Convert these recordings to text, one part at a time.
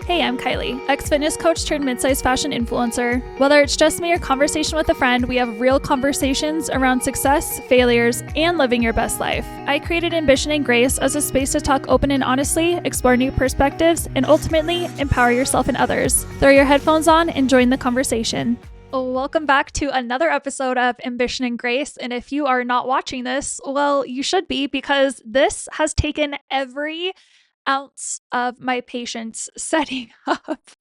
Hey, I'm Kylie, ex-fitness coach turned mid-size fashion influencer. Whether it's just me or conversation with a friend, we have real conversations around success, failures, and living your best life. I created Ambition and Grace as a space to talk open and honestly, explore new perspectives, and ultimately empower yourself and others. Throw your headphones on and join the conversation. Welcome back to another episode of Ambition and Grace. And if you are not watching this, well, you should be, because this has taken every ounce of my patience setting up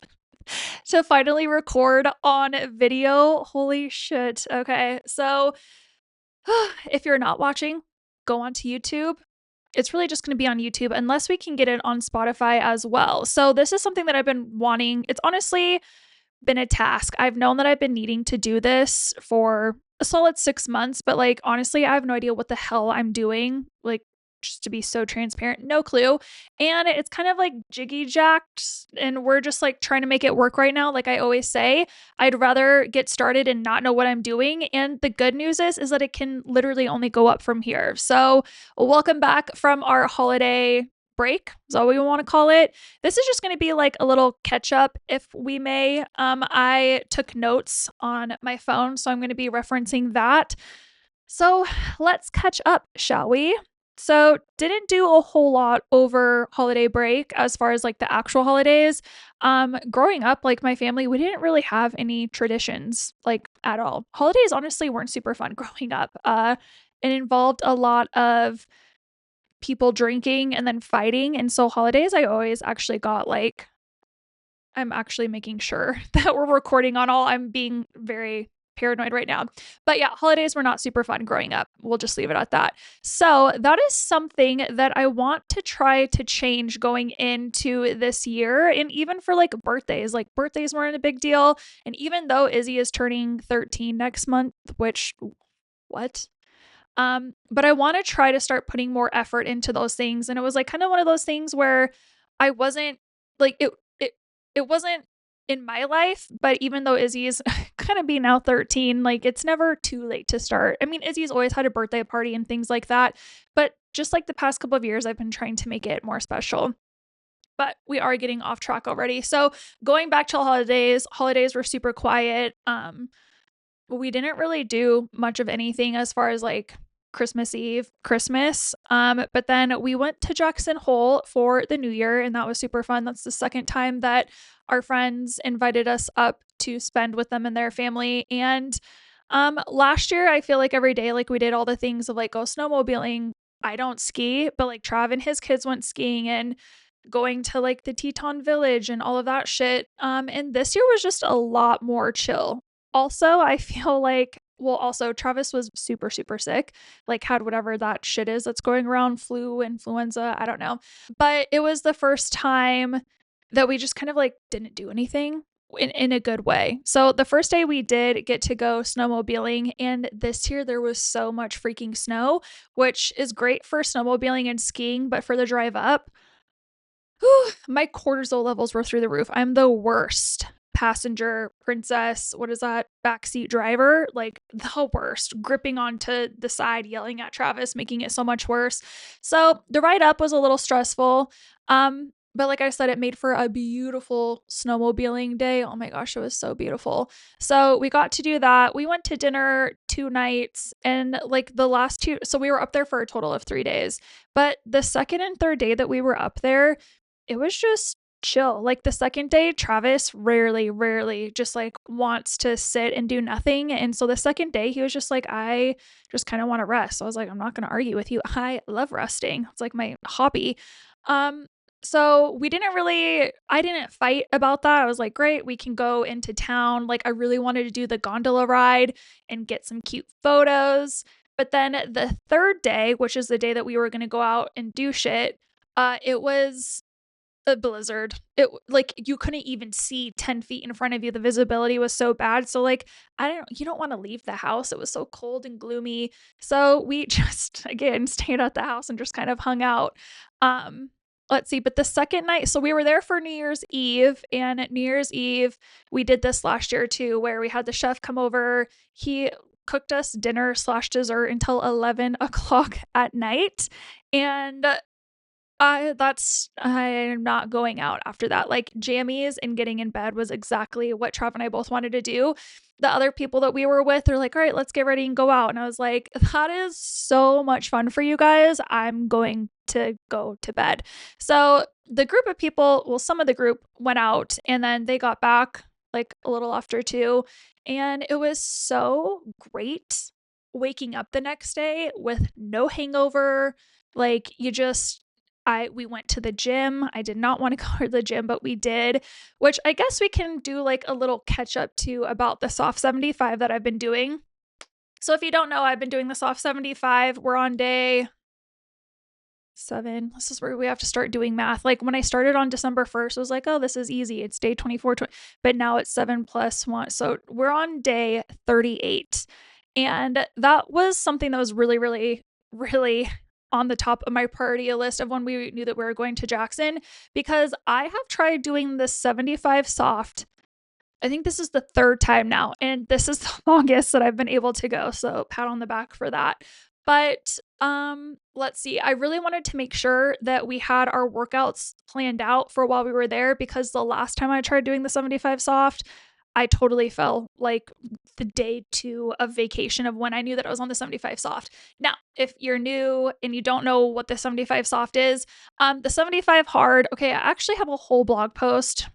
to finally record on video. Holy shit. Okay. So if you're not watching, go onto YouTube. It's really just going to be on YouTube unless we can get it on Spotify as well. So this is something that I've been wanting. It's honestly been a task. I've known that I've been needing to do this for a solid 6 months, but like, honestly, I have no idea what the hell I'm doing. Like, just to be so transparent, no clue. And it's kind of like jiggy jacked, and we're just like trying to make it work right now. Like I always say, I'd rather get started and not know what I'm doing. And the good news is that it can literally only go up from here. So welcome back from our holiday break is all we want to call it. This is just going to be like a little catch up, if we may. I took notes on my phone, so I'm going to be referencing that. So let's catch up, shall we? So didn't do a whole lot over holiday break as far as like the actual holidays. Growing up, like my family, we didn't really have any traditions like at all. Holidays honestly weren't super fun growing up. It involved a lot of people drinking and then fighting. And so holidays, I always actually got like, I'm actually making sure that we're recording on all. I'm being very paranoid right now. But yeah, holidays were not super fun growing up. We'll just leave it at that. So that is something that I want to try to change going into this year. And even for like birthdays weren't a big deal. And even though Izzy is turning 13 next month, which, what? But I want to try to start putting more effort into those things. And it was like kind of one of those things where I wasn't like, it wasn't in my life, but even though Izzy's kind of being now 13, like it's never too late to start. I mean, Izzy's always had a birthday party and things like that, but just like the past couple of years, I've been trying to make it more special. But we are getting off track already. So going back to holidays were super quiet. We didn't really do much of anything as far as like Christmas. But then we went to Jackson Hole for the New Year, and that was super fun. That's the second time that our friends invited us up to spend with them and their family. And last year, I feel like every day, like we did all the things of like go snowmobiling. I don't ski, but like Trav and his kids went skiing and going to like the Teton Village and all of that shit. And this year was just a lot more chill. Also, I feel like, also Travis was super, super sick, like had whatever that shit is that's going around, flu, influenza, I don't know. But it was the first time that we just kind of like didn't do anything in a good way. So the first day we did get to go snowmobiling, and this year there was so much freaking snow, which is great for snowmobiling and skiing, but for the drive up, my cortisol levels were through the roof. I'm the worst passenger princess, what is that, backseat driver, like the worst, gripping onto the side, yelling at Travis, making it so much worse. So the ride up was a little stressful, but like I said, it made for a beautiful snowmobiling day. Oh my gosh, it was so beautiful. So we got to do that. We went to dinner 2 nights, and like the last 2, so we were up there for a total of 3 days, but the second and third day that we were up there, it was just chill. Like the second day, Travis rarely just like wants to sit and do nothing. And so the second day he was just like, I just kind of want to rest. So I was like, I'm not going to argue with you. I love resting. It's like my hobby. So I didn't fight about that. I was like, great, we can go into town. Like I really wanted to do the gondola ride and get some cute photos. But then the third day, which is the day that we were going to go out and do shit, it was a blizzard. It like you couldn't even see 10 feet in front of you. The visibility was so bad. So like, you don't want to leave the house. It was so cold and gloomy. So we just, again, stayed at the house and just kind of hung out. Let's see. But the second night, so we were there for New Year's Eve, and at New Year's Eve, we did this last year too, where we had the chef come over. He cooked us dinner / dessert until 11 o'clock at night. And I'm not going out after that. Like jammies and getting in bed was exactly what Trav and I both wanted to do. The other people that we were with are like, all right, let's get ready and go out. And I was like, that is so much fun for you guys. I'm going to go to bed. So the group of people, well, some of the group went out and then they got back like a little after 2. And it was so great waking up the next day with no hangover. Like we went to the gym. I did not want to go to the gym, but we did, which I guess we can do like a little catch up to about the soft 75 that I've been doing. So if you don't know, I've been doing the soft 75. We're on day 7. This is where we have to start doing math. Like when I started on December 1st, I was like, oh, this is easy. It's day 24, but now it's 7 plus 1. So we're on day 38. And that was something that was really, really, really on the top of my priority list of when we knew that we were going to Jackson, because I have tried doing the 75 soft. I think this is the 3rd time now, and this is the longest that I've been able to go. So pat on the back for that. But let's see. I really wanted to make sure that we had our workouts planned out for while we were there, because the last time I tried doing the 75 soft, I totally fell like the day 2 of vacation of when I knew that I was on the 75 soft. Now, if you're new and you don't know what the 75 soft is, the 75 hard, okay, I actually have a whole blog post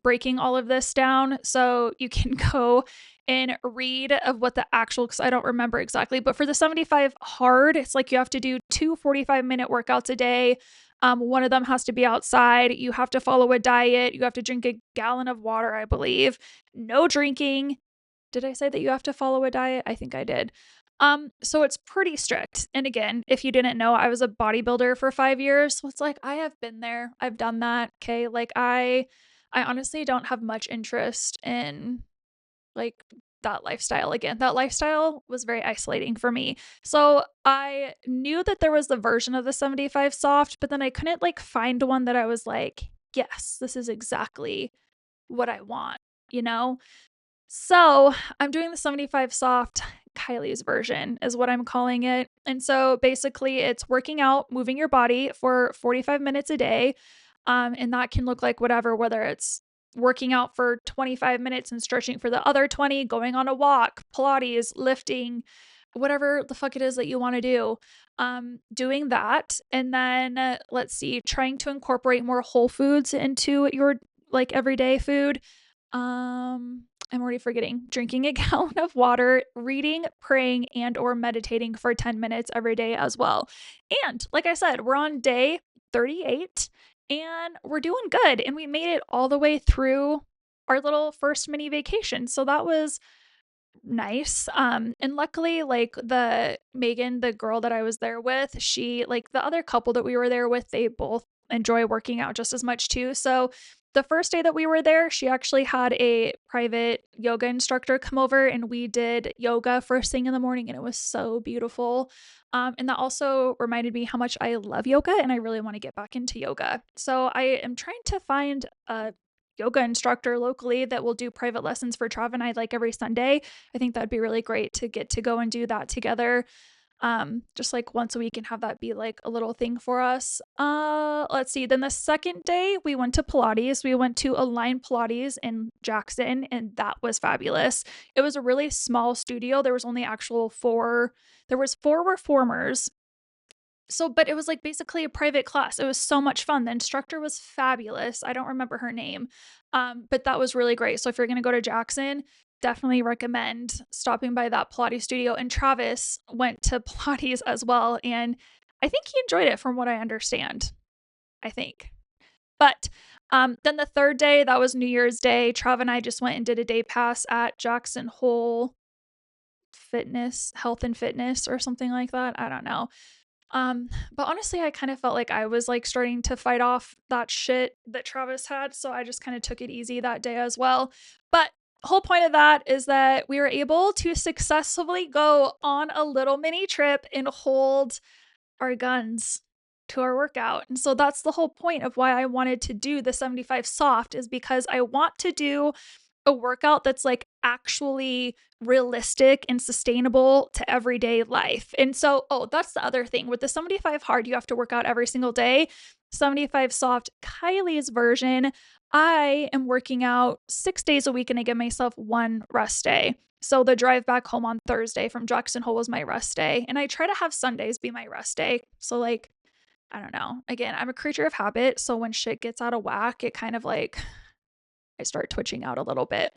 breaking all of this down. So you can go and read of what the actual, because I don't remember exactly, but for the 75 hard, it's like you have to do 2 45-minute workouts a day. One of them has to be outside. You have to follow a diet. You have to drink a gallon of water, I believe. No drinking. Did I say that you have to follow a diet? I think I did. So it's pretty strict. And again, if you didn't know, I was a bodybuilder for 5 years. So it's like, I have been there. I've done that. Okay. Like I honestly don't have much interest in like that lifestyle again. That lifestyle was very isolating for me. So I knew that there was the version of the 75 soft, but then I couldn't like find one that I was like, yes, this is exactly what I want, you know? So I'm doing the 75 soft. Kylie's version is what I'm calling it. And so basically it's working out, moving your body for 45 minutes a day. And that can look like whatever, whether it's working out for 25 minutes and stretching for the other 20, going on a walk, Pilates, lifting, whatever the fuck it is that you want to do. Doing that. And then let's see, trying to incorporate more whole foods into your like everyday food. I'm already forgetting. Drinking a gallon of water, reading, praying, and or meditating for 10 minutes every day as well. And like I said, we're on day 38 and we're doing good. And we made it all the way through our little first mini vacation. So that was nice. And luckily, like Megan, the girl that I was there with, she, like the other couple that we were there with, they both enjoy working out just as much too. So the first day that we were there, she actually had a private yoga instructor come over and we did yoga first thing in the morning, and it was so beautiful. And that also reminded me how much I love yoga and I really want to get back into yoga. So I am trying to find a yoga instructor locally that will do private lessons for Trav and I like every Sunday. I think that'd be really great to get to go and do that together. Just like once a week and have that be like a little thing for us. Let's see. Then the second day we went to Pilates. We went to Align Pilates in Jackson, and that was fabulous. It was a really small studio. There was only there was 4 reformers. So, but it was like basically a private class. It was so much fun. The instructor was fabulous. I don't remember her name. But that was really great. So if you're going to go to Jackson, definitely recommend stopping by that Pilates studio. And Travis went to Pilates as well. And I think he enjoyed it from what I understand. I think. But then the third day, that was New Year's Day. Trav and I just went and did a day pass at Jackson Hole Health and Fitness or something like that. I don't know. But honestly, I kind of felt like I was like starting to fight off that shit that Travis had. So I just kind of took it easy that day as well. But whole point of that is that we were able to successfully go on a little mini trip and hold our guns to our workout. And so that's the whole point of why I wanted to do the 75 soft, is because I want to do a workout that's like actually realistic and sustainable to everyday life. And so, that's the other thing with the 75 hard, you have to work out every single day. 75 soft, Kylie's version, I am working out 6 days a week and I give myself one rest day. So the drive back home on Thursday from Jackson Hole was my rest day. And I try to have Sundays be my rest day. So, like, I don't know. Again, I'm a creature of habit. So when shit gets out of whack, it kind of like, I start twitching out a little bit.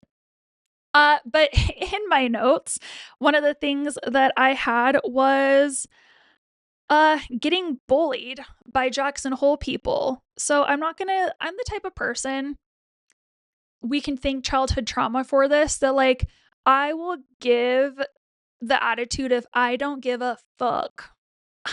But in my notes, one of the things that I had was getting bullied by Jackson Hole people. So I'm the type of person, we can thank childhood trauma for this, that like I will give the attitude of I don't give a fuck.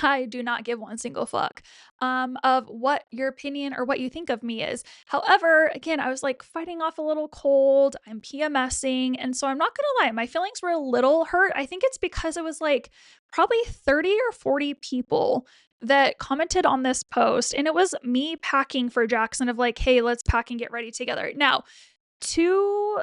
I do not give one single fuck of what your opinion or what you think of me is. However, again, I was like fighting off a little cold. I'm PMSing. And so I'm not going to lie, my feelings were a little hurt. I think it's because it was like probably 30 or 40 people that commented on this post. And it was me packing for Jackson of like, hey, let's pack and get ready together. Now, to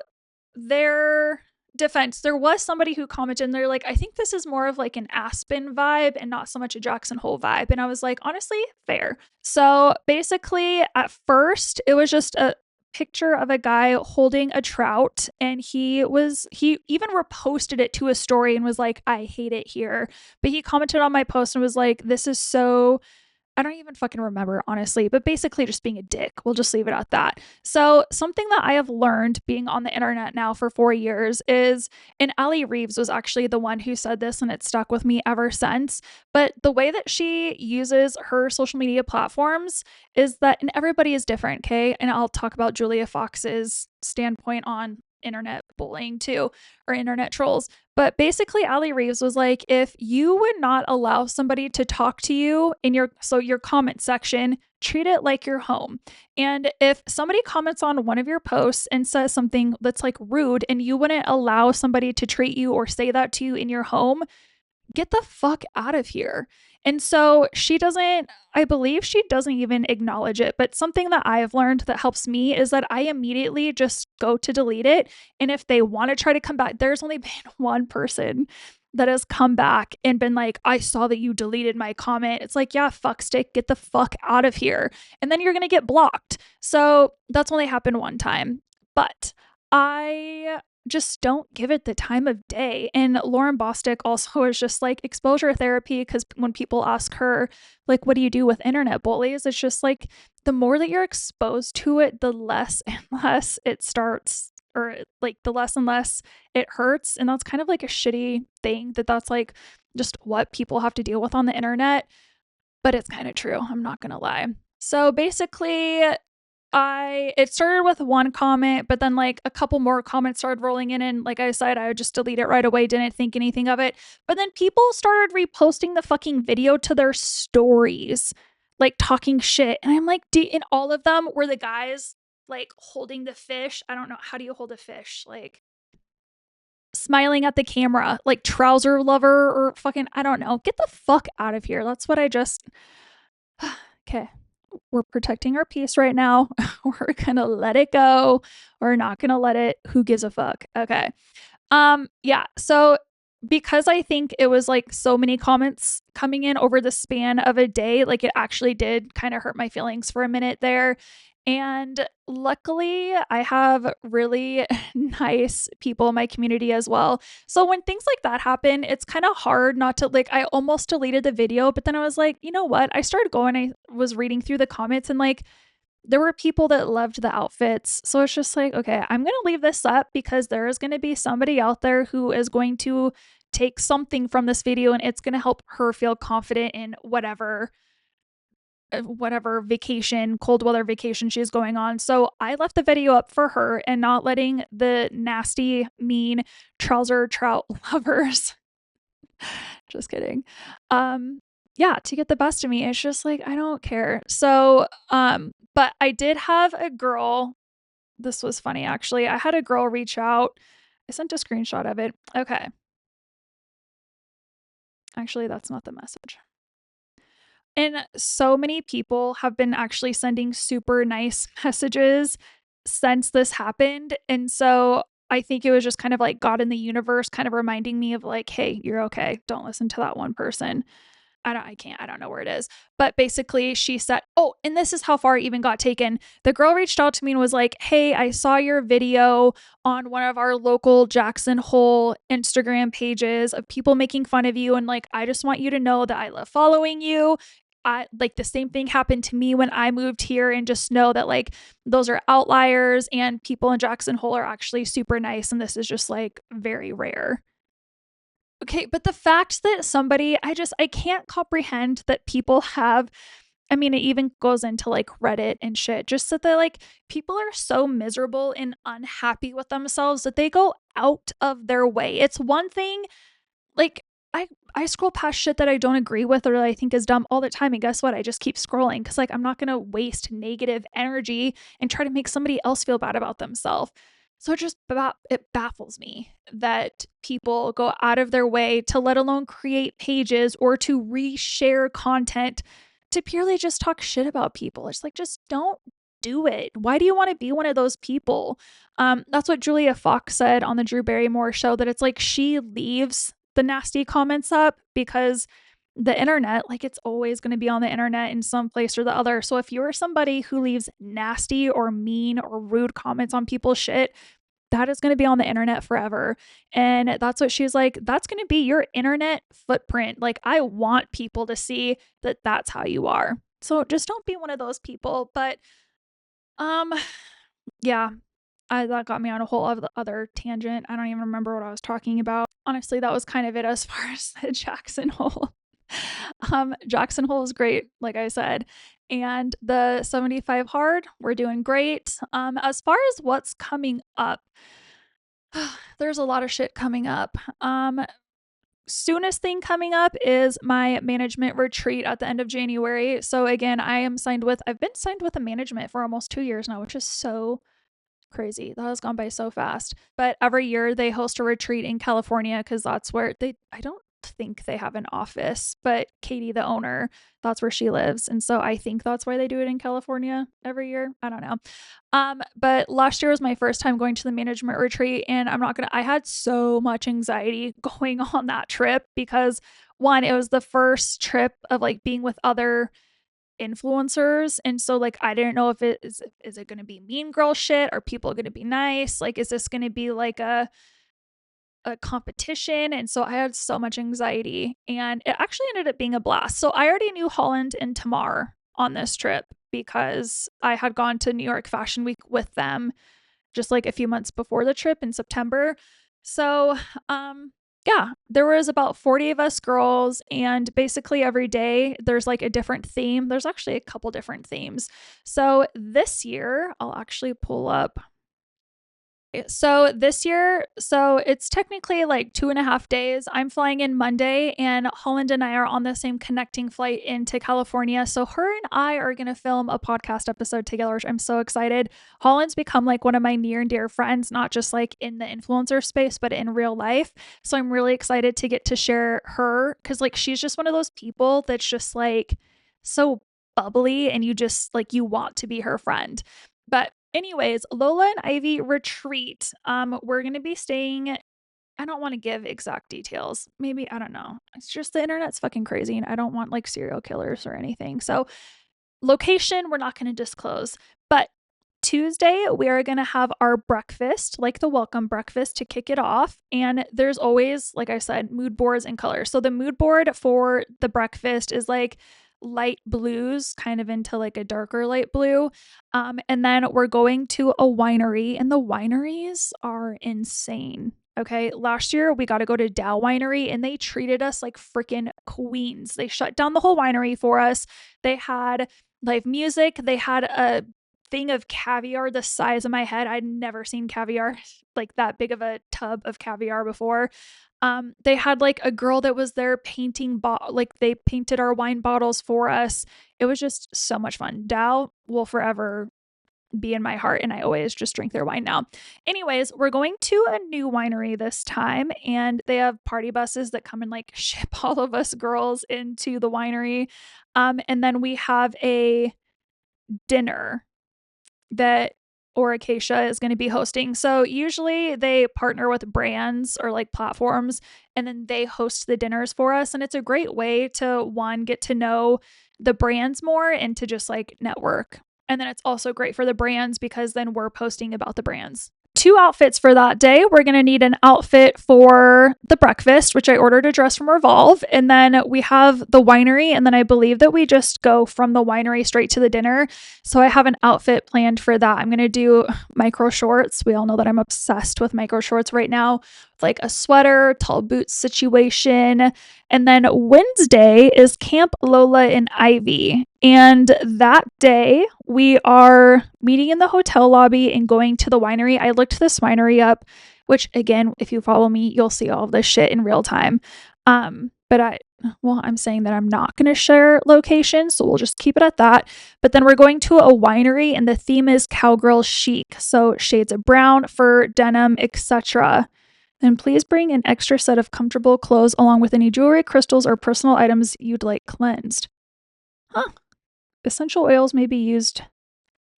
their defense, there was somebody who commented and they're like, I think this is more of like an Aspen vibe and not so much a Jackson Hole vibe. And I was like, honestly, fair. So basically, at first, it was just a picture of a guy holding a trout, and he even reposted it to a story and was like, I hate it here. But he commented on my post and was like, this is so, I don't even fucking remember, honestly, but basically just being a dick. We'll just leave it at that. So something that I have learned being on the internet now for 4 years is, and Allie Reeves was actually the one who said this and it stuck with me ever since, but the way that she uses her social media platforms is that, and everybody is different, okay? And I'll talk about Julia Fox's standpoint on internet bullying too, or internet trolls. But basically, Allie Reeves was like, if you would not allow somebody to talk to you in your comment section, treat it like your home. And if somebody comments on one of your posts and says something that's like rude and you wouldn't allow somebody to treat you or say that to you in your home, get the fuck out of here. And so I believe she doesn't even acknowledge it. But something that I have learned that helps me is that I immediately just go to delete it. And if they want to try to come back, there's only been one person that has come back and been like, I saw that you deleted my comment. It's like, yeah, fuck stick, get the fuck out of here. And then you're going to get blocked. So that's only happened one time. But I just don't give it the time of day. And Lauren Bostick also is just like exposure therapy, because when people ask her, like, what do you do with internet bullies? It's just like the more that you're exposed to it, the less and less it starts, or like the less and less it hurts. And that's kind of like a shitty thing that's like just what people have to deal with on the internet. But it's kind of true. I'm not going to lie. So basically, it started with one comment, but then like a couple more comments started rolling in, and like I said, I would just delete it right away, didn't think anything of it. But then people started reposting the fucking video to their stories, like talking shit. And I'm like, in all of them were the guys like holding the fish. I don't know, how do you hold a fish? Like smiling at the camera, like trouser lover or fucking, I don't know. Get the fuck out of here. That's what I just okay. We're protecting our peace right now. We're gonna let it go. We're not gonna let it. Who gives a fuck? Okay. Yeah. So because I think it was like so many comments coming in over the span of a day, like it actually did kind of hurt my feelings for a minute there. And luckily, I have really nice people in my community as well. So when things like that happen, it's kind of hard not to, like, I almost deleted the video, but then I was like, you know what? I started going, I was reading through the comments, and like, there were people that loved the outfits. So it's just like, okay, I'm going to leave this up because there is going to be somebody out there who is going to take something from this video and it's going to help her feel confident in whatever vacation, cold weather vacation she's going on. So I left the video up for her and not letting the nasty, mean trouser trout lovers, just kidding. Yeah, to get the best of me. It's just like, I don't care. So, but I did have a girl, this was funny actually. I had a girl reach out. I sent a screenshot of it. Okay. Actually, that's not the message. And so many people have been actually sending super nice messages since this happened. And so I think it was just kind of like God in the universe kind of reminding me of like, hey, you're okay. Don't listen to that one person. I don't know where it is. But basically she said, oh, and this is how far it even got taken. The girl reached out to me and was like, hey, I saw your video on one of our local Jackson Hole Instagram pages of people making fun of you. And like, I just want you to know that I love following you. I like the same thing happened to me when I moved here, and just know that like those are outliers and people in Jackson Hole are actually super nice. And this is just like very rare. Okay, but the fact that I can't comprehend that people have, I mean, it even goes into like Reddit and shit, just that like people are so miserable and unhappy with themselves that they go out of their way. It's one thing, like, I scroll past shit that I don't agree with or that I think is dumb all the time. And guess what? I just keep scrolling because like I'm not going to waste negative energy and try to make somebody else feel bad about themselves. So it baffles me that people go out of their way to let alone create pages or to reshare content to purely just talk shit about people. It's like, just don't do it. Why do you want to be one of those people? That's what Julia Fox said on the Drew Barrymore show, that it's like she leaves the nasty comments up because the internet, like it's always going to be on the internet in some place or the other. So if you're somebody who leaves nasty or mean or rude comments on people's shit, that is going to be on the internet forever. And that's what she's like, that's going to be your internet footprint. Like, I want people to see that that's how you are. So just don't be one of those people. But yeah, that got me on a whole other tangent. I don't even remember what I was talking about. Honestly, that was kind of it as far as the Jackson Hole. Jackson Hole is great, like I said. And the 75 hard, we're doing great. As far as what's coming up, there's a lot of shit coming up. Soonest thing coming up is my management retreat at the end of January. So again, I've been signed with a management for almost 2 years now, which is so crazy. That has gone by so fast. But every year they host a retreat in California because that's where I don't think they have an office, but Katie, the owner, that's where she lives. And so I think that's why they do it in California every year. I don't know. But last year was my first time going to the management retreat, and I had so much anxiety going on that trip because one, it was the first trip of like being with other influencers, and so like I didn't know if is it going to be mean girl shit? Are people going to be nice? Like, is this going to be like a competition? And so I had so much anxiety, and it actually ended up being a blast. So I already knew Holland and Tamar on this trip because I had gone to New York Fashion Week with them just like a few months before the trip in September. So yeah, there was about 40 of us girls, and basically every day there's like a different theme. There's actually a couple different themes. So this year, I'll actually pull up. So this year, it's technically like 2.5 days. I'm flying in Monday, and Holland and I are on the same connecting flight into California. So her and I are going to film a podcast episode together, which I'm so excited. Holland's become like one of my near and dear friends, not just like in the influencer space, but in real life. So I'm really excited to get to share her, because like she's just one of those people that's just like so bubbly, and you just like, you want to be her friend. But anyways, Lola and Ivy retreat. We're going to be staying, I don't want to give exact details. Maybe, I don't know. It's just the internet's fucking crazy, and I don't want like serial killers or anything. So location, we're not going to disclose. But Tuesday, we are going to have our breakfast, like the welcome breakfast, to kick it off. And there's always, like I said, mood boards and colors. So the mood board for the breakfast is like light blues, kind of into like a darker light blue. And then we're going to a winery, and the wineries are insane. Okay, last year we got to go to Dow Winery, and they treated us like freaking queens. They shut down the whole winery for us. They had live music. They had a thing of caviar the size of my head. I'd never seen caviar, like that big of a tub of caviar before. They had like a girl that was there painting, like they painted our wine bottles for us. It was just so much fun. Dow will forever be in my heart, and I always just drink their wine now. Anyways, we're going to a new winery this time, and they have party buses that come and like ship all of us girls into the winery. And then we have a dinner that or Acacia is going to be hosting. So usually they partner with brands or like platforms, and then they host the dinners for us. And it's a great way to, one, get to know the brands more and to just like network. And then it's also great for the brands because then we're posting about the brands. 2 outfits for that day. We're going to need an outfit for the breakfast, which I ordered a dress from Revolve. And then we have the winery. And then I believe that we just go from the winery straight to the dinner. So I have an outfit planned for that. I'm going to do micro shorts. We all know that I'm obsessed with micro shorts right now. Like a sweater, tall boots situation. And then Wednesday is Camp Lola and Ivy. And that day we are meeting in the hotel lobby and going to the winery. I looked this winery up, which again, if you follow me, you'll see all of this shit in real time. But I'm saying that I'm not going to share locations, so we'll just keep it at that. But then we're going to a winery and the theme is cowgirl chic. So shades of brown, fur, denim, etc. Then please bring an extra set of comfortable clothes along with any jewelry, crystals, or personal items you'd like cleansed. Huh. Essential oils may be used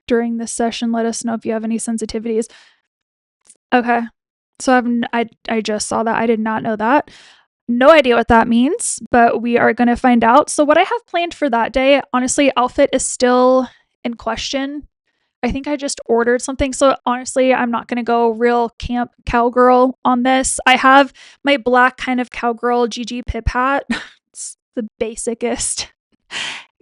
during this session. Let us know if you have any sensitivities. Okay. So I just saw that. I did not know that. No idea what that means, but we are going to find out. So what I have planned for that day, honestly, outfit is still in question. I think I just ordered something. So honestly, I'm not going to go real camp cowgirl on this. I have my black kind of cowgirl GG Pip hat. It's the basicest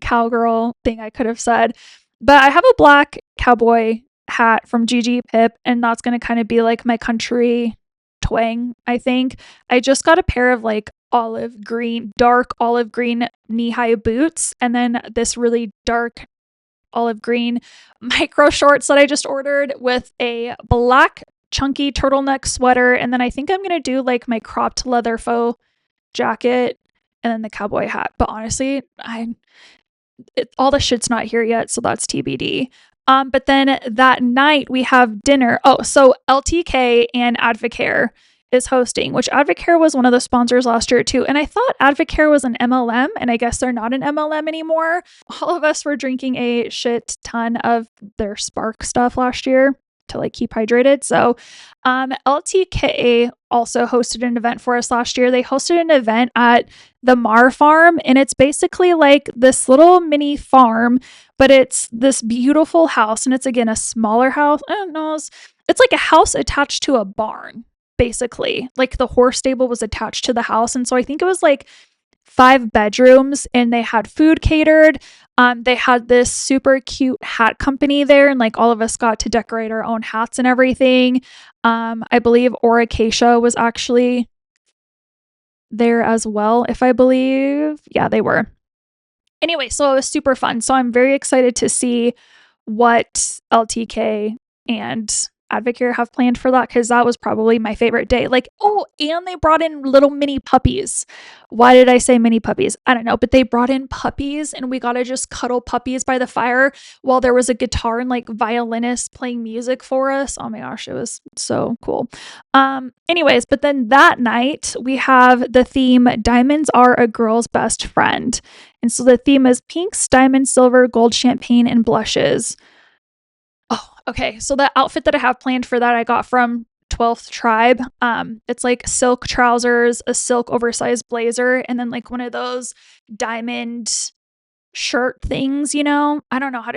cowgirl thing I could have said. But I have a black cowboy hat from GG Pip, and that's going to kind of be like my country twang, I think. I just got a pair of like dark olive green knee-high boots, and then this really dark olive green micro shorts that I just ordered with a black chunky turtleneck sweater. And then I think I'm going to do like my cropped leather faux jacket and then the cowboy hat. But honestly, all the shit's not here yet, so that's TBD. But then that night we have dinner. Oh, so LTK and Advocare is hosting, which Advocare was one of the sponsors last year too. And I thought Advocare was an MLM, and I guess they're not an MLM anymore. All of us were drinking a shit ton of their Spark stuff last year to like keep hydrated. So LTK also hosted an event for us last year. They hosted an event at the Mar Farm, and it's basically like this little mini farm, but it's this beautiful house, and it's again a smaller house. I don't know. It's like a house attached to a barn. Basically, like the horse stable was attached to the house. And so I think it was like 5 bedrooms, and they had food catered. They had this super cute hat company there, and like all of us got to decorate our own hats and everything. I believe Acacia was actually there as well, if I believe. Yeah, they were. Anyway, so it was super fun. So I'm very excited to see what LTK and Advocare have planned for that, because that was probably my favorite day. Like, oh, and they brought in little mini puppies. Why did I say mini puppies? I don't know, but they brought in puppies, and we got to just cuddle puppies by the fire while there was a guitar and like violinist playing music for us. Oh my gosh, it was so cool. Anyways, but then that night we have the theme Diamonds Are a Girl's Best Friend. And so the theme is pinks, diamond, silver, gold, champagne, and blushes. Oh, okay. So the outfit that I have planned for that I got from 12th Tribe. It's like silk trousers, a silk oversized blazer, and then like one of those diamond shirt things, you know? I don't know how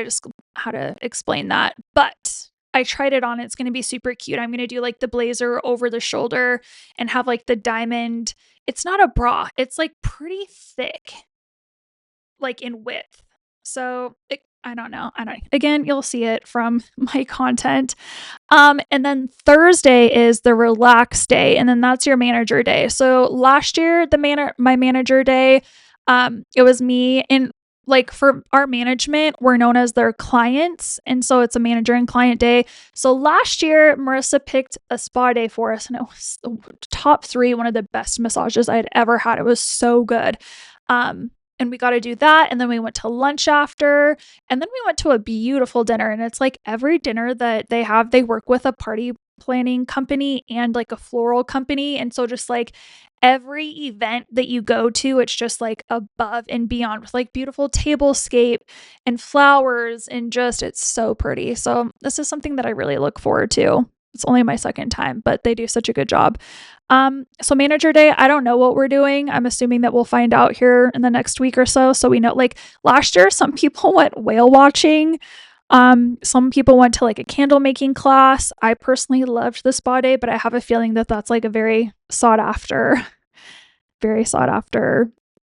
to explain that, but I tried it on. It's going to be super cute. I'm going to do like the blazer over the shoulder and have like the diamond. It's not a bra. It's like pretty thick, like in width. So I don't know. Again, you'll see it from my content. And then Thursday is the relax day, and then that's your manager day. So last year, my manager day, it was me, and like for our management, we're known as their clients, and so it's a manager and client day. So last year, Marissa picked a spa day for us, and it was the top 3, one of the best massages I had ever had. It was so good. And we got to do that. And then we went to lunch after. And then we went to a beautiful dinner. And it's like every dinner that they have, they work with a party planning company and like a floral company. And so just like every event that you go to, it's just like above and beyond with like beautiful tablescape and flowers and just it's so pretty. So this is something that I really look forward to. It's only my second time, but they do such a good job. So manager day, I don't know what we're doing. I'm assuming that we'll find out here in the next week or so. So we know, like last year, some people went whale watching. Some people went to like a candle making class. I personally loved the spa day, but I have a feeling that that's like a very sought after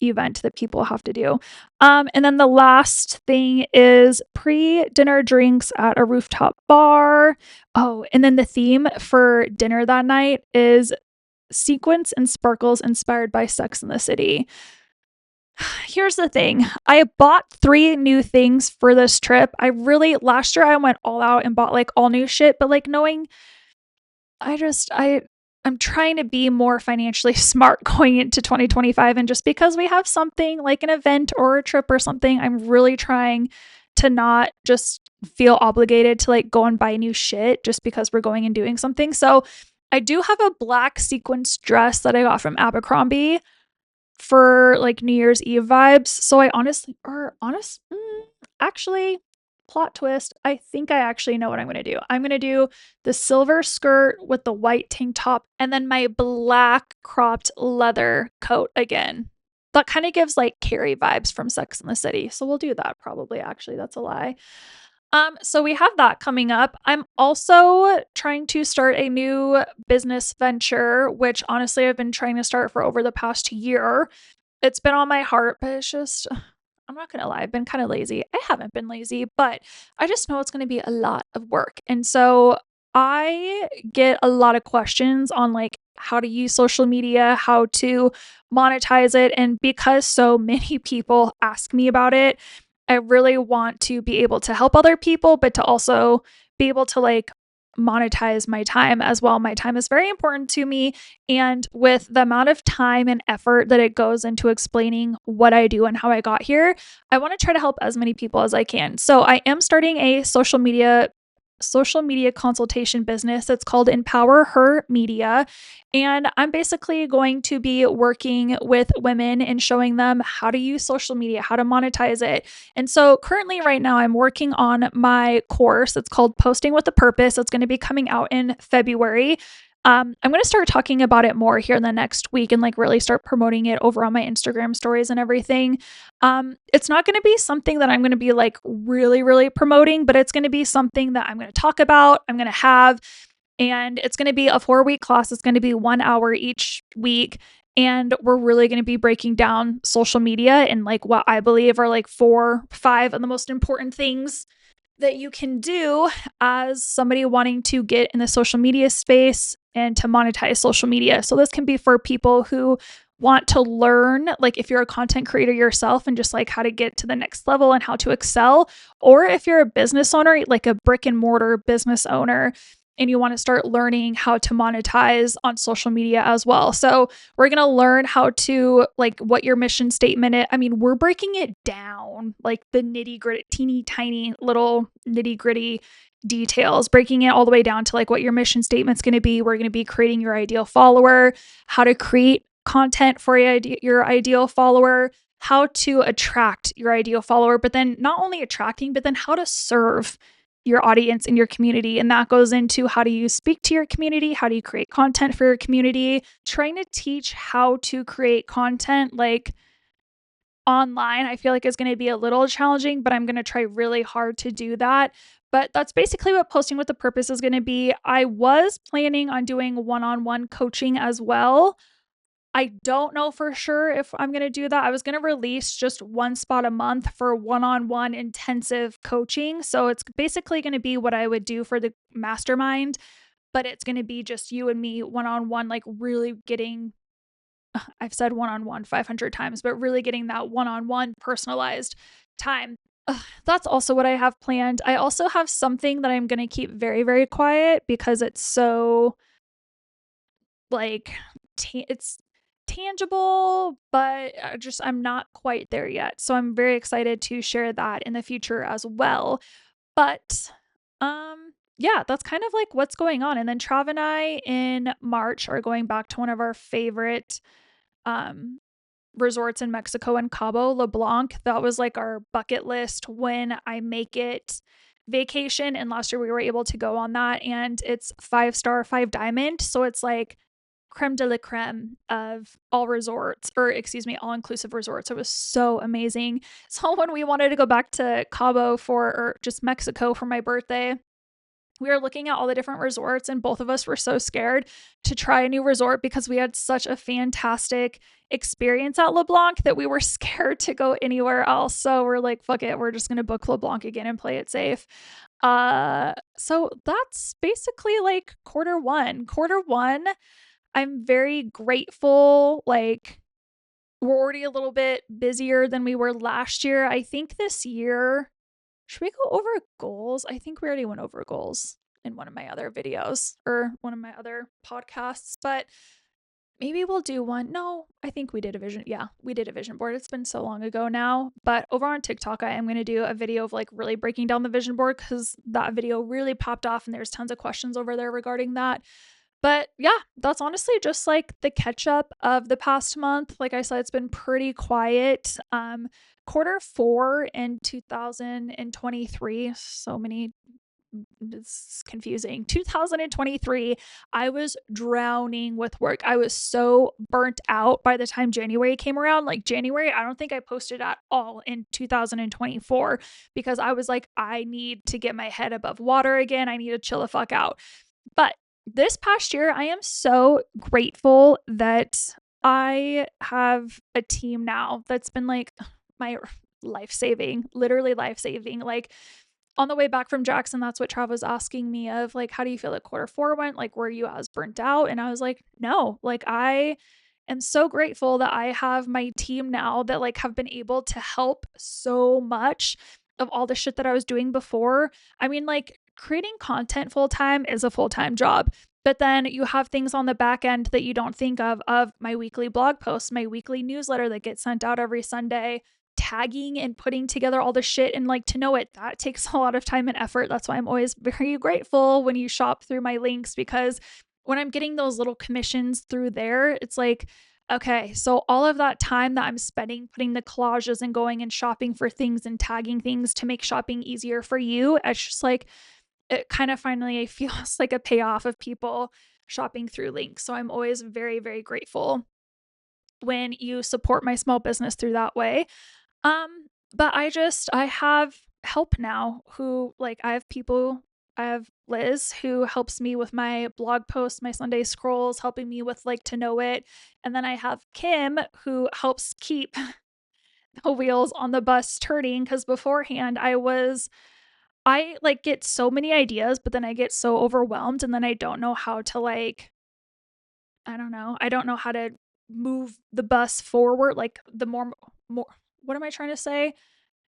event that people have to do. And then the last thing is pre-dinner drinks at a rooftop bar. Oh, and then the theme for dinner that night is sequins and sparkles inspired by Sex in the City. Here's the thing. I bought 3 new things for this trip. Last year I went all out and bought like all new shit, but like knowing I'm trying to be more financially smart going into 2025. And just because we have something like an event or a trip or something, I'm really trying to not just feel obligated to like go and buy new shit just because we're going and doing something. So I do have a black sequence dress that I got from Abercrombie for like New Year's Eve vibes. So actually, plot twist, I think I actually know what I'm going to do. I'm going to do the silver skirt with the white tank top and then my black cropped leather coat again. That kind of gives like Carrie vibes from Sex in the City. So we'll do that probably. Actually, that's a lie. So we have that coming up. I'm also trying to start a new business venture, which honestly I've been trying to start for over the past year. It's been on my heart, but it's just, I'm not going to lie, I've been kind of lazy. I haven't been lazy, but I just know it's going to be a lot of work. And so I get a lot of questions on like how to use social media, how to monetize it. And because so many people ask me about it, I really want to be able to help other people, but to also be able to like monetize my time as well. My time is very important to me. And with the amount of time and effort that it goes into explaining what I do and how I got here, I want to try to help as many people as I can. So I am starting a social media consultation business. It's called Empower Her Media. And I'm basically going to be working with women and showing them how to use social media, how to monetize it. And so currently right now I'm working on my course. It's called Posting with a Purpose. It's going to be coming out in February. I'm going to start talking about it more here in the next week and like really start promoting it over on my Instagram stories and everything. It's not going to be something that I'm going to be like really, really promoting, but it's going to be something that I'm going to talk about, I'm going to have, and it's going to be a 4-week class. It's going to be 1 hour each week. And we're really going to be breaking down social media and like what I believe are like 4-5 of the most important things that you can do as somebody wanting to get in the social media space and to monetize social media. So this can be for people who want to learn, like if you're a content creator yourself and just like how to get to the next level and how to excel, or if you're a business owner, like a brick and mortar business owner, and you want to start learning how to monetize on social media as well. So we're going to learn how to like what your mission statement is. I mean, we're breaking it down, like the nitty gritty, teeny tiny little nitty gritty details, breaking it all the way down to like what your mission statement's going to be. We're going to be creating your ideal follower, how to create content for your ideal follower, how to attract your ideal follower, but then not only attracting, but then how to serve your audience and your community. And that goes into how do you speak to your community? How do you create content for your community? Trying to teach how to create content like online, I feel like is going to be a little challenging, but I'm going to try really hard to do that. But that's basically what Posting with a Purpose is going to be. I was planning on doing one-on-one coaching as well. I don't know for sure if I'm going to do that. I was going to release just one spot a month for one-on-one intensive coaching. So it's basically going to be what I would do for the mastermind, but it's going to be just you and me one-on-one, like really getting, I've said one-on-one 500 times, but really getting that one-on-one personalized time. That's also what I have planned. I also have something that I'm going to keep very, very quiet because it's so like, it's tangible, but I'm not quite there yet. So I'm very excited to share that in the future as well. But yeah, that's kind of like what's going on. And then Trav and I in March are going back to one of our favorite um resorts in Mexico in Cabo LeBlanc. That was like our bucket list when I make it vacation. And last year we were able to go on that. And it's 5-star, 5 diamond. So it's like creme de la creme of all resorts, or excuse me, all inclusive resorts. It was so amazing. So when we wanted to go back to Cabo or just Mexico for my birthday, we were looking at all the different resorts, and both of us were so scared to try a new resort because we had such a fantastic experience at LeBlanc that we were scared to go anywhere else. So we're like, fuck it, we're just going to book LeBlanc again and play it safe. So that's basically like quarter one. Quarter one, I'm very grateful. Like, we're already a little bit busier than we were last year. I think this year, should we go over goals? I think we already went over goals in one of my other videos or one of my other podcasts, but maybe we'll do one. No, I think we did a vision. Yeah, we did a vision board. It's been so long ago now, but over on TikTok, I am going to do a video of like really breaking down the vision board because that video really popped off and there's tons of questions over there regarding that. But yeah, that's honestly just like the catch up of the past month. Like I said, it's been pretty quiet. Quarter four in 2023, so many, it's confusing. 2023, I was drowning with work. I was so burnt out by the time January came around. Like January, I don't think I posted at all in 2024 because I was like, I need to get my head above water again. I need to chill the fuck out. But this past year, I am so grateful that I have a team now that's been like my life-saving, literally life-saving. Like on the way back from Jackson, that's what Trav was asking me of like, how do you feel like quarter four went? Like, were you as burnt out? And I was like, no, like I am so grateful that I have my team now that like have been able to help so much of all the shit that I was doing before. I mean, like creating content full time is a full-time job. But then you have things on the back end that you don't think of my weekly blog posts, my weekly newsletter that gets sent out every Sunday, tagging and putting together all the shit. And like to know it, that takes a lot of time and effort. That's why I'm always very grateful when you shop through my links, because when I'm getting those little commissions through there, it's like, okay, so all of that time that I'm spending putting the collages and going and shopping for things and tagging things to make shopping easier for you, it's just like, it kind of finally feels like a payoff of people shopping through links. So I'm always very, very grateful when you support my small business through that way. But I have help now who like I have Liz who helps me with my blog posts, my Sunday scrolls, helping me with like to know it. And then I have Kim who helps keep the wheels on the bus turning, because beforehand I like get so many ideas, but then I get so overwhelmed and then I don't know how to like, I don't know. I don't know how to move the bus forward. Like the more, what am I trying to say?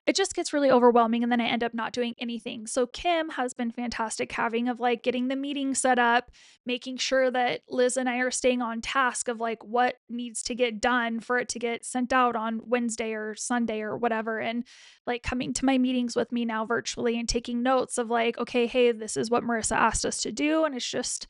It just gets really overwhelming and then I end up not doing anything. So Kim has been fantastic having of like getting the meeting set up, making sure that Liz and I are staying on task of like what needs to get done for it to get sent out on Wednesday or Sunday or whatever. And like coming to my meetings with me now virtually and taking notes of like, okay, hey, this is what Marissa asked us to do. And it's just,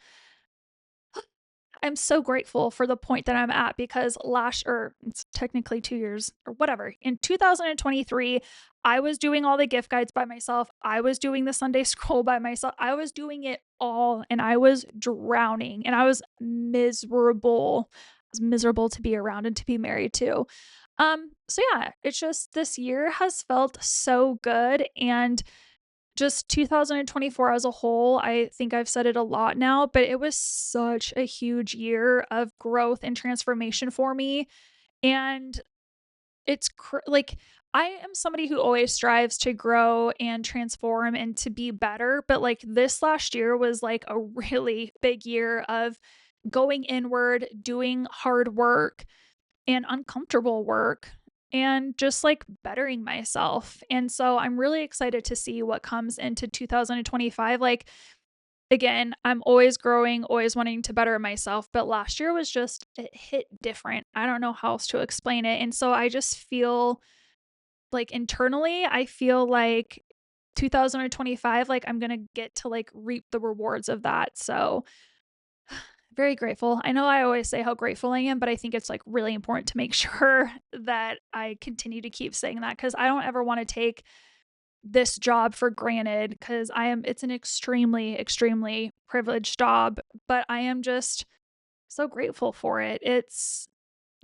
I'm so grateful for the point that I'm at, because it's technically 2 years or whatever. In 2023, I was doing all the gift guides by myself. I was doing the Sunday scroll by myself. I was doing it all and I was drowning and I was miserable. I was miserable to be around and to be married to. So yeah, it's just this year has felt so good, and just 2024 as a whole, I think I've said it a lot now, but it was such a huge year of growth and transformation for me. And it's like, I am somebody who always strives to grow and transform and to be better. But like this last year was like a really big year of going inward, doing hard work and uncomfortable work, and just like bettering myself. And so I'm really excited to see what comes into 2025. Like, again, I'm always growing, always wanting to better myself. But last year was just, it hit different. I don't know how else to explain it. And so I just feel like internally, I feel like 2025, like I'm going to get to like reap the rewards of that. So very grateful. I know I always say how grateful I am, but I think it's like really important to make sure that I continue to keep saying that, because I don't ever want to take this job for granted, because it's an extremely, extremely privileged job, but I am just so grateful for it. It's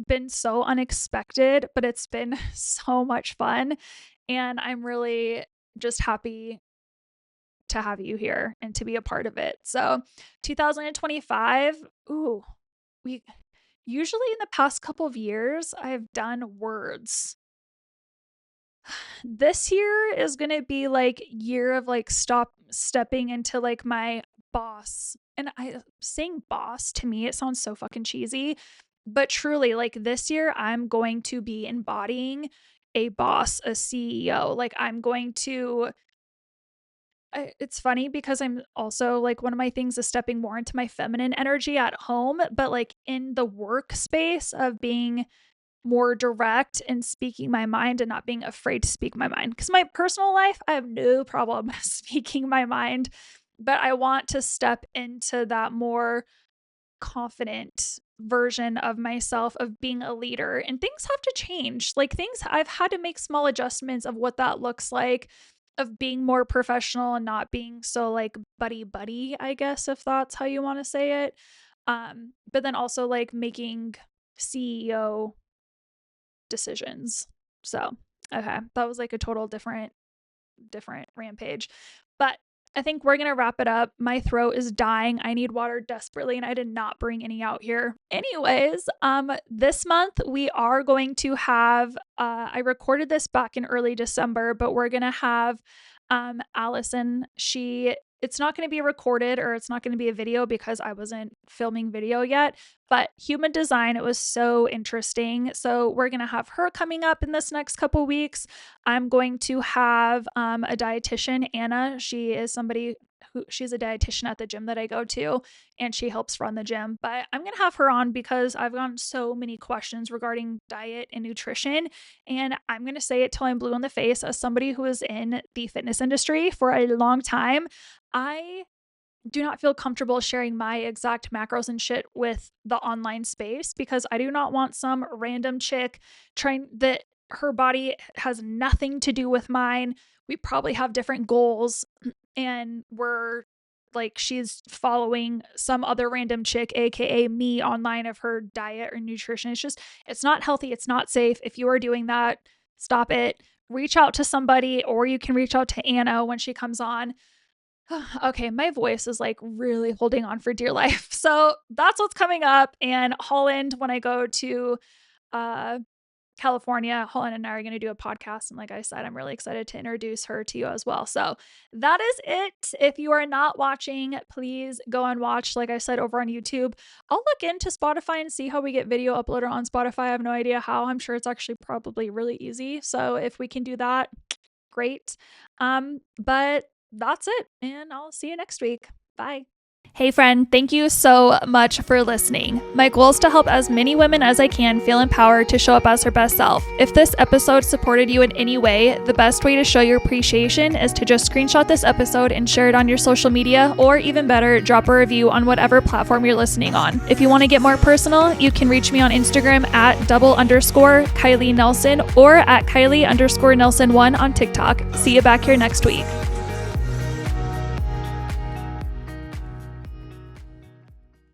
been so unexpected, but it's been so much fun. And I'm really just happy to have you here and to be a part of it. So 2025, we usually in the past couple of years, I've done words. This year is going to be like year of like stepping into like my boss. And saying boss, to me, it sounds so fucking cheesy, but truly like this year, I'm going to be embodying a boss, a CEO. Like I'm going to, it's funny because I'm also like, one of my things is stepping more into my feminine energy at home, but like in the workspace of being more direct and speaking my mind and not being afraid to speak my mind. Because my personal life, I have no problem speaking my mind, but I want to step into that more confident version of myself of being a leader. And things have to change. Like I've had to make small adjustments of what that looks like, of being more professional and not being so like buddy, I guess, if that's how you want to say it. But then also like making CEO decisions. So, okay, that was like a total different rampage. But I think we're going to wrap it up. My throat is dying. I need water desperately, and I did not bring any out here. Anyways, this month we are going to have, I recorded this back in early December, but we're going to have Allison. It's not going to be recorded, or it's not going to be a video because I wasn't filming video yet, but human design, it was so interesting. So we're going to have her coming up in this next couple weeks. I'm going to have a dietitian, Anna. She's a dietitian at the gym that I go to, and she helps run the gym. But I'm going to have her on because I've gotten so many questions regarding diet and nutrition. And I'm going to say it till I'm blue in the face, as somebody who is in the fitness industry for a long time. I do not feel comfortable sharing my exact macros and shit with the online space, because I do not want some random chick trying that her body has nothing to do with mine. We probably have different goals, and we're like, she's following some other random chick, aka me, online of her diet or nutrition. It's not healthy. It's not safe. If you are doing that, stop it. Reach out to somebody, or you can reach out to Anna when she comes on. Okay, my voice is like really holding on for dear life. So that's what's coming up. And Holland, when I go to California, Holland and I are going to do a podcast. And like I said, I'm really excited to introduce her to you as well. So that is it. If you are not watching, please go and watch, like I said, over on YouTube. I'll look into Spotify and see how we get video uploaded on Spotify. I have no idea how. I'm sure it's actually probably really easy. So if we can do that, great. But that's it, and I'll see you next week. Bye. Hey friend, thank you so much for listening. My goal is to help as many women as I can feel empowered to show up as her best self. If this episode supported you in any way, the best way to show your appreciation is to just screenshot this episode and share it on your social media, or even better, drop a review on whatever platform you're listening on. If you want to get more personal, you can reach me on Instagram at @double_Kylie Nelson or at Kylie_Nelson1 on TikTok. See you back here next week.